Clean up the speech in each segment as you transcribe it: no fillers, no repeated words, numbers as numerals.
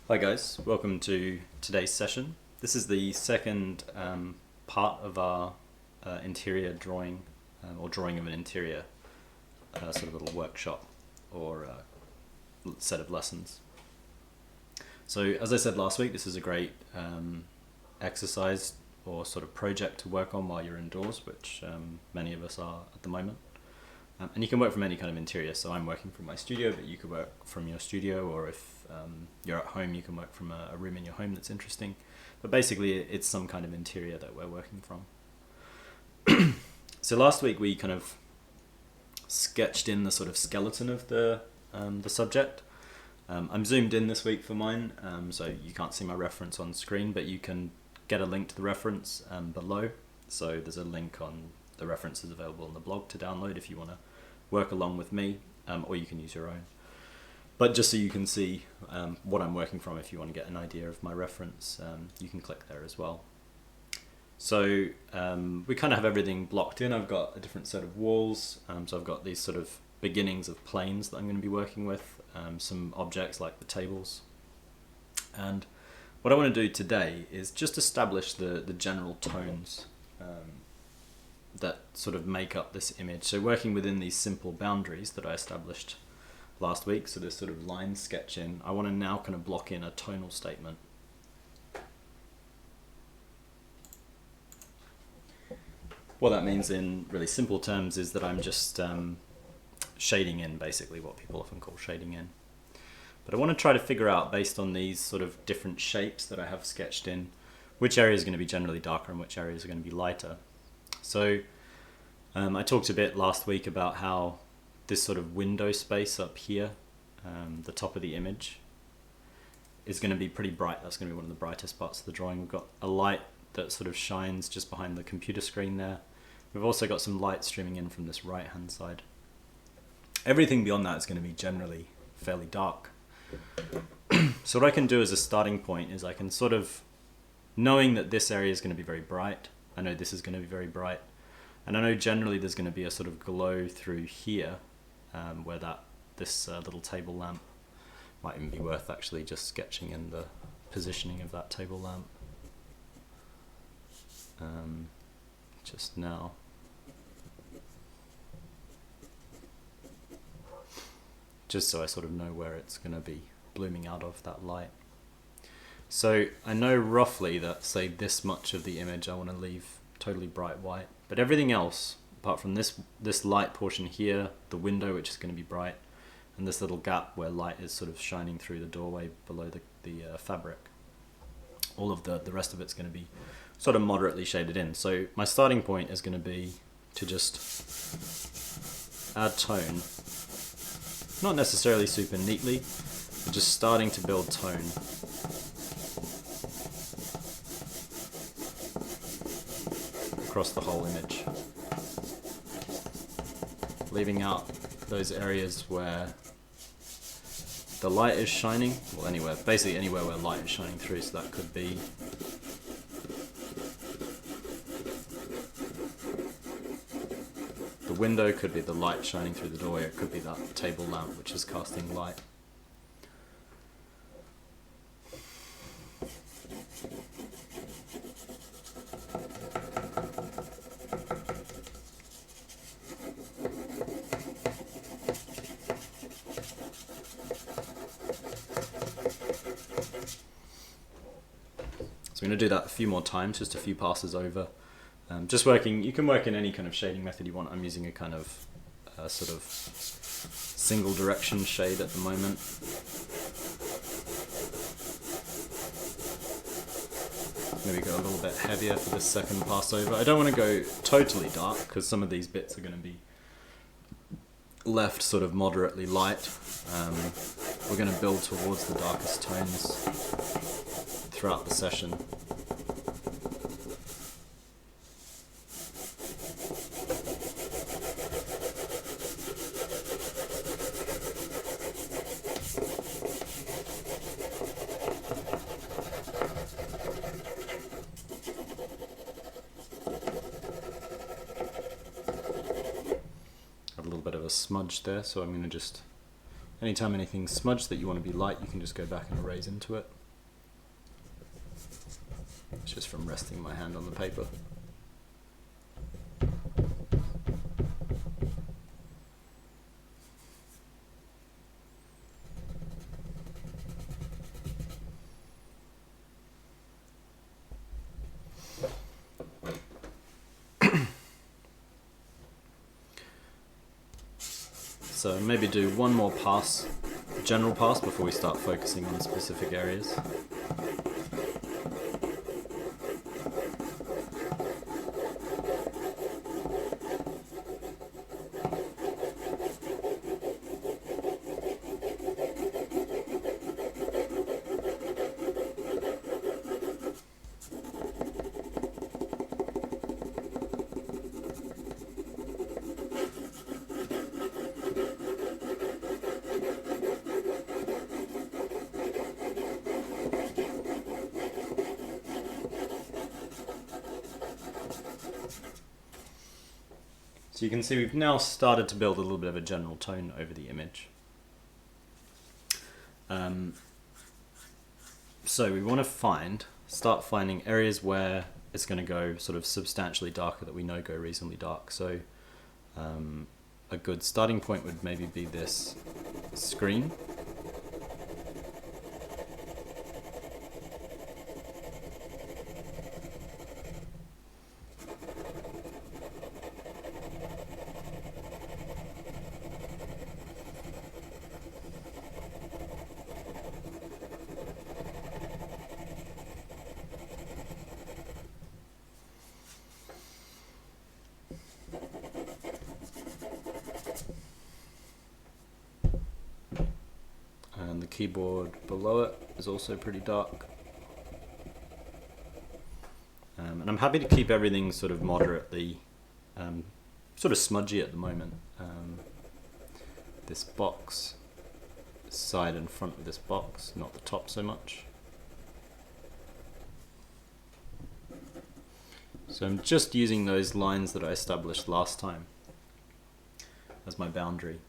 Hi guys, welcome to today's session. This is the second part of our interior drawing or drawing of an interior sort of little workshop or set of lessons. So as I said last week, this is a great exercise or sort of project to work on while you're indoors, which many of us are at the moment. And you can work from any kind of interior, so I'm working from my studio, but you could work from your studio, or if you're at home, you can work from a room in your home that's interesting. But basically, it's some kind of interior that we're working from. So last week we kind of sketched in the sort of skeleton of the subject. I'm zoomed in this week for mine, so you can't see my reference on screen, but you can get a link to the reference below. So there's a link on the references available on the blog to download if you want to work along with me, or you can use your own. But just so you can see what I'm working from, if you want to get an idea of my reference, you can click there as well. So we kind of have everything blocked in. I've got a different set of walls, so I've got these sort of beginnings of planes that I'm going to be working with, some objects like the tables. And what I want to do today is just establish the general tones that sort of make up this image. So working within these simple boundaries that I established last week, so this sort of line sketch in, I want to now kind of block in a tonal statement. What that means in really simple terms is that I'm just shading in, basically what people often call shading in. But I want to try to figure out, based on these sort of different shapes that I have sketched in, which area is going to be generally darker and which areas are going to be lighter. So I talked a bit last week about how this sort of window space up here, the top of the image, is going to be pretty bright. That's going to be one of the brightest parts of the drawing. We've got a light that sort of shines just behind the computer screen there. We've also got some light streaming in from this right hand side. Everything beyond that is going to be generally fairly dark. So what I can do as a starting point is I can sort of, knowing that this area is going to be very bright, I know this is going to be very bright, and I know generally there's going to be a sort of glow through here where this little table lamp might even be worth actually just sketching in the positioning of that table lamp just now. Just so I sort of know where it's going to be blooming out of, that light. So I know roughly that, say, this much of the image I want to leave totally bright white, but everything else, apart from this light portion here, the window which is going to be bright, and this little gap where light is sort of shining through the doorway below the fabric, all of the rest of it's going to be sort of moderately shaded in. So my starting point is going to be to just add tone, not necessarily super neatly, but just starting to build tone. Across the whole image, leaving out those areas where the light is shining, well, basically anywhere where light is shining through. So that could be the window, could be the light shining through the doorway, it could be that table lamp which is casting light. So I'm going to do that a few more times, just a few passes over. You can work in any kind of shading method you want. I'm using a kind of sort of single direction shade at the moment. Maybe go a little bit heavier for this second pass over. I don't want to go totally dark because some of these bits are going to be left sort of moderately light. We're going to build towards the darkest tones throughout the session. A little bit of a smudge there, so I'm going to just Anytime anything's smudged that you want to be light, you can just go back and erase into it. It's just from resting my hand on the paper. So maybe do one more pass, general pass, before we start focusing on specific areas. So you can see we've now started to build a little bit of a general tone over the image. So we want to start finding areas where it's going to go sort of substantially darker that we know go reasonably dark. So a good starting point would maybe be this screen. And the keyboard below it is also pretty dark. And I'm happy to keep everything sort of moderately, sort of smudgy at the moment. This box, side and front of this box, not the top so much. So I'm just using those lines that I established last time as my boundary.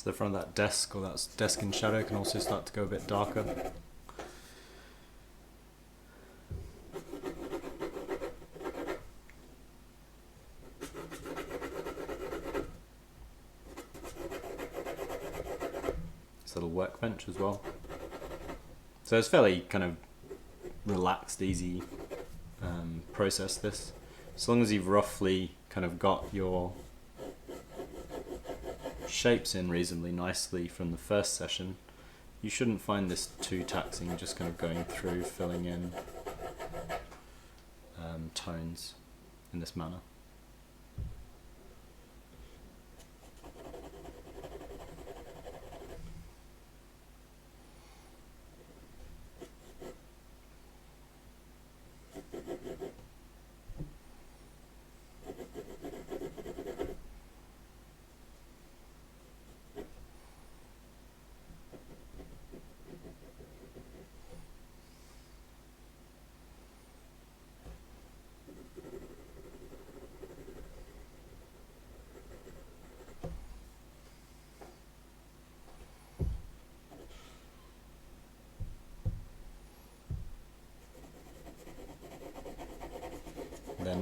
The front of that desk, or that desk in shadow, can also start to go a bit darker. This little workbench as well. So it's fairly kind of relaxed, easy process this. As long as you've roughly kind of got your shapes in reasonably nicely from the first session, you shouldn't find this too taxing, just kind of going through, filling in tones in this manner.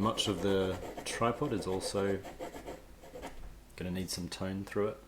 much of the tripod is also going to need some tone through it.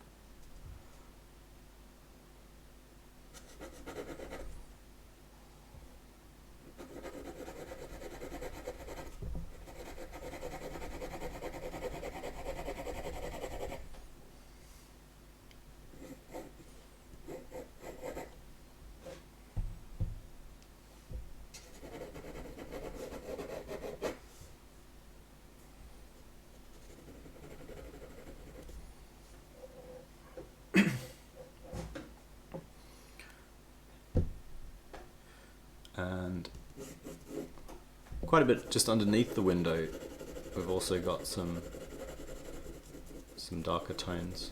And quite a bit just underneath the window, we've also got some darker tones.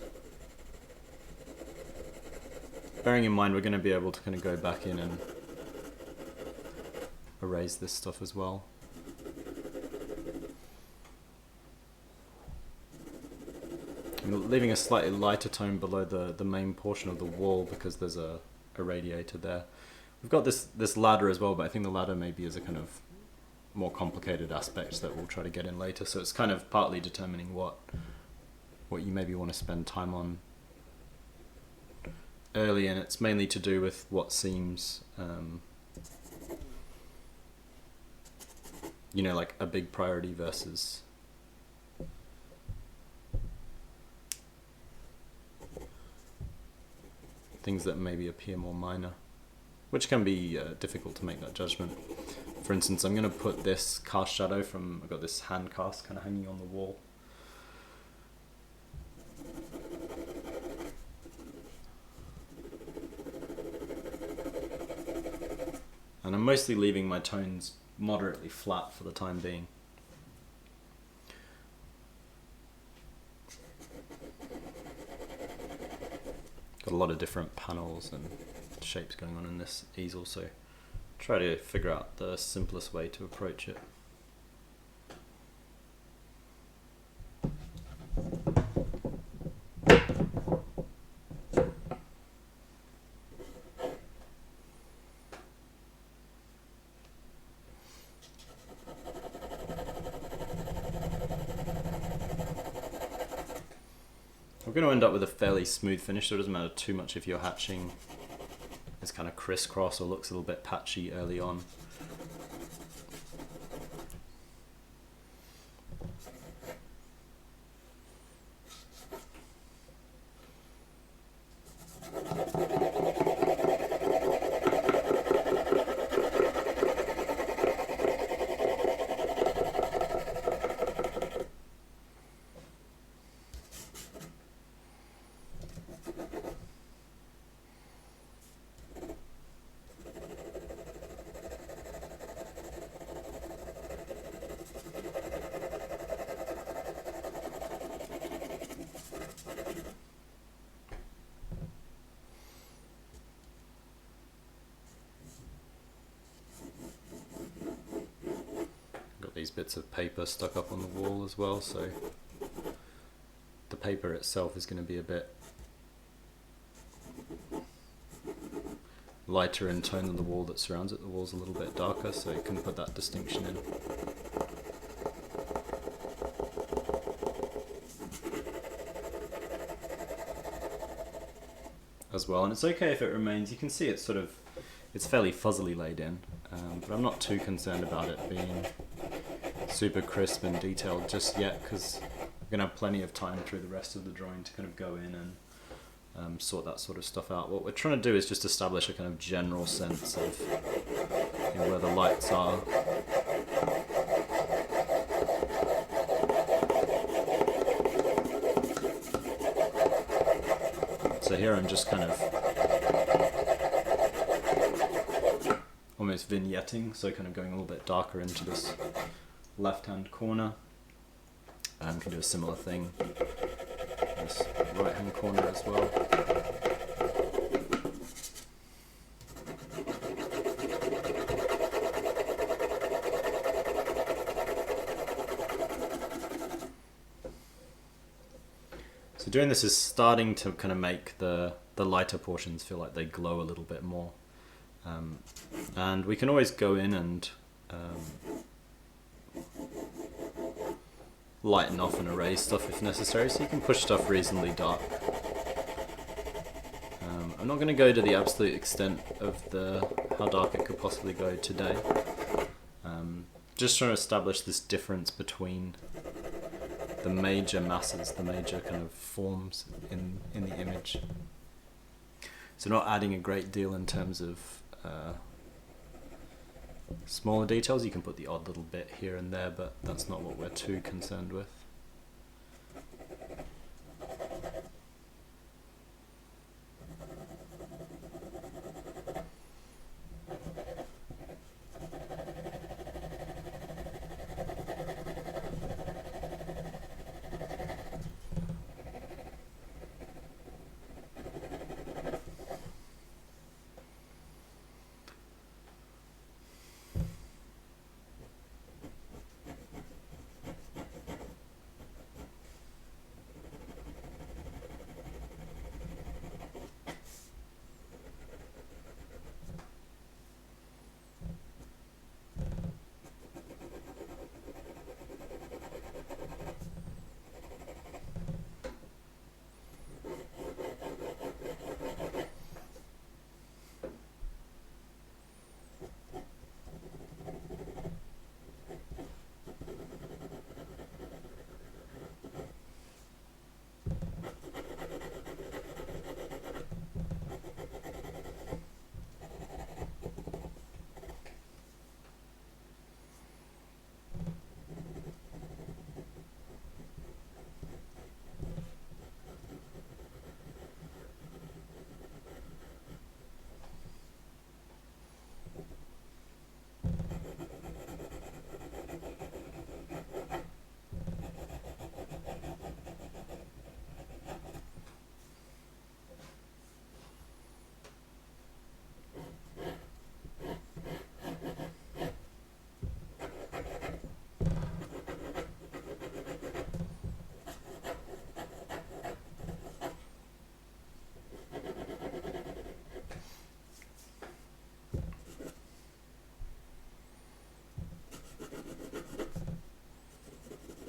Bearing in mind we're going to be able to kind of go back in and erase this stuff as well. I'm leaving a slightly lighter tone below the main portion of the wall because there's a radiator there. We've got this ladder as well, but I think the ladder maybe is a kind of more complicated aspect that we'll try to get in later. So it's kind of partly determining what you maybe want to spend time on early, and it's mainly to do with what seems, you know, like a big priority versus things that maybe appear more minor, which can be difficult to make that judgment. For instance, I'm going to put this cast shadow from, I've got this hand cast kind of hanging on the wall. And I'm mostly leaving my tones moderately flat for the time being. Got a lot of different panels and shapes going on in this easel, so try to figure out the simplest way to approach it. We're going to end up with a fairly smooth finish, so it doesn't matter too much if you're hatching this kind of crisscross or looks a little bit patchy early on. These bits of paper stuck up on the wall as well, so the paper itself is going to be a bit lighter in tone than the wall that surrounds it. The wall's a little bit darker, so you can put that distinction in. As well, and it's okay if it remains, you can see it's sort of, it's fairly fuzzily laid in, but I'm not too concerned about it being super crisp and detailed just yet, because we're going to have plenty of time through the rest of the drawing to kind of go in and sort that sort of stuff out. What we're trying to do is just establish a kind of general sense of, you know, where the lights are. So here I'm just kind of almost vignetting, so kind of going a little bit darker into this left-hand corner. And can do a similar thing this right-hand corner as well. So doing this is starting to kind of make the lighter portions feel like they glow a little bit more. And we can always go in and lighten off and erase stuff if necessary, so you can push stuff reasonably dark. I'm not going to go to the absolute extent of how dark it could possibly go today. Just trying to establish this difference between the major masses, the major kind of forms in the image. So not adding a great deal in terms of smaller details. You can put the odd little bit here and there, but that's not what we're too concerned with.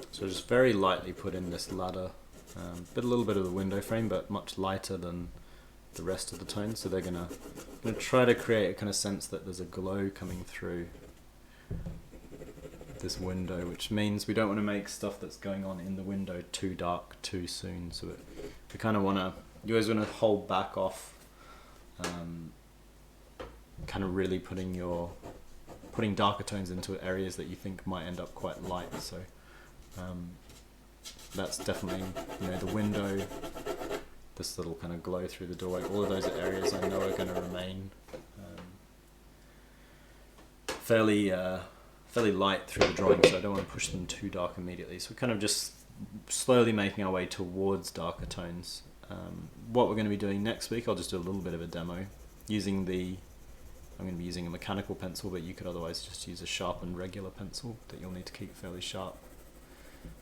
So just very lightly put in this ladder, a little bit of the window frame, but much lighter than the rest of the tones. So they're gonna try to create a kind of sense that there's a glow coming through this window, which means we don't want to make stuff that's going on in the window too dark too soon. So we kind of you always want to hold back off, kind of really putting darker tones into areas that you think might end up quite light. So that's definitely, the window, this little kind of glow through the doorway, all of those areas I know are going to remain fairly light through the drawing, so I don't want to push them too dark immediately. So we're kind of just slowly making our way towards darker tones. What we're going to be doing next week, I'll just do a little bit of a demo I'm going to be using a mechanical pencil, but you could otherwise just use a sharpened regular pencil that you'll need to keep fairly sharp.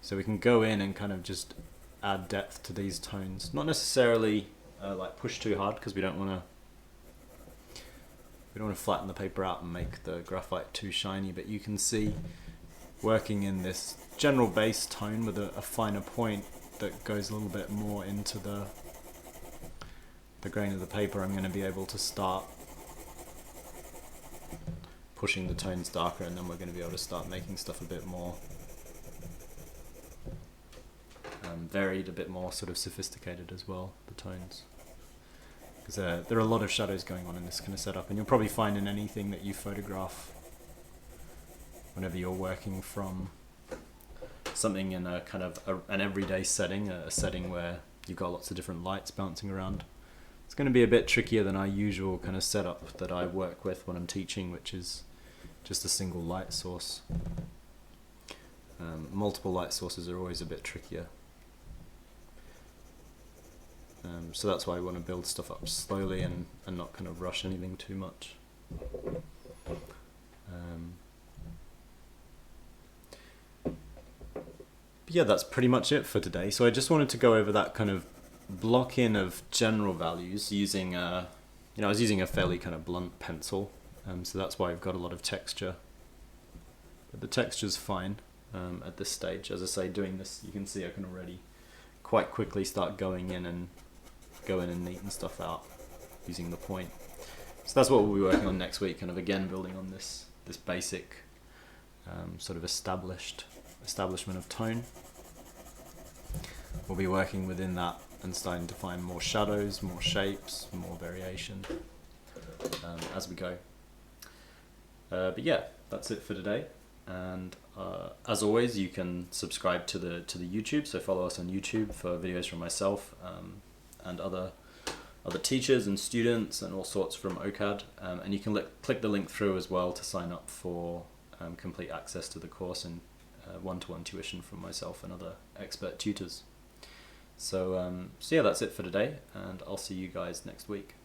So we can go in and kind of just add depth to these tones. Not necessarily like push too hard, because we don't want to flatten the paper out and make the graphite too shiny, but you can see working in this general base tone with a finer point that goes a little bit more into the grain of the paper, I'm going to be able to start pushing the tones darker, and then we're going to be able to start making stuff a bit more varied, a bit more sort of sophisticated as well, the tones. Because there are a lot of shadows going on in this kind of setup, and you'll probably find in anything that you photograph, whenever you're working from something in a kind of an everyday setting, a setting where you've got lots of different lights bouncing around, it's going to be a bit trickier than our usual kind of setup that I work with when I'm teaching, which is just a single light source. Multiple light sources are always a bit trickier. So that's why I want to build stuff up slowly and not kind of rush anything too much. But yeah, that's pretty much it for today. So I just wanted to go over that kind of block in of general values using, I was using a fairly kind of blunt pencil, so that's why I've got a lot of texture. But the texture's fine. at this stage. As I say, doing this, you can see I can already quite quickly start going in and neaten stuff out using the point. So that's what we'll be working on next week, kind of again building on this basic sort of establishment of tone. We'll be working within that and starting to find more shadows, more shapes, more variation as we go. But yeah, that's it for today. And as always, you can subscribe to the YouTube. So follow us on YouTube for videos from myself and other teachers and students and all sorts from OCAD. And you can click the link through as well to sign up for complete access to the course and one-to-one tuition from myself and other expert tutors. So yeah, that's it for today, and I'll see you guys next week.